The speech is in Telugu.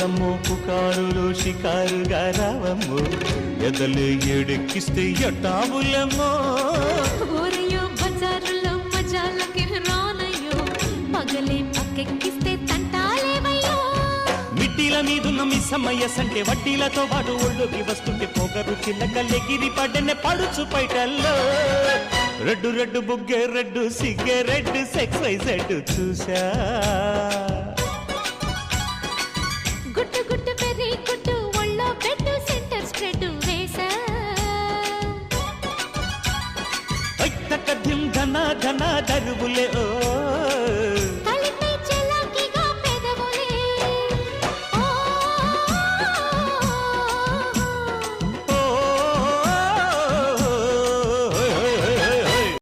ఓలమ్మో పుకారులు షికారుగా రావమ్మో ఎదలు ఏడెక్కిస్తే ఎట్టాబులమ్మో ఊరయ్యో బజారులో మజాలకి రానయ్యో పగలే పక్కెక్కిస్తే తంటాలేవయ్యో మిట్టిల మీదున్న మిస్సమ్మయ్య సంటే వడ్డీలతో పాటు ఒళ్ళోకి వస్తుంటే పొగరు చిల్లకల్లెగిరి పడ్డనే పడుచు పైటల్లో రెడ్డు రెడ్డు బుగ్గే రెడ్డు సిగ్గే రెడ్డు సెక్స్ వైజెడ్ చూసా గుట్టు గుట్టు పెరి గుట్టు ఒళ్ళో బెడ్డు సెంటర్ స్ప్రెడ్ వేసా ధిం ధన ధన దరువులే ఓ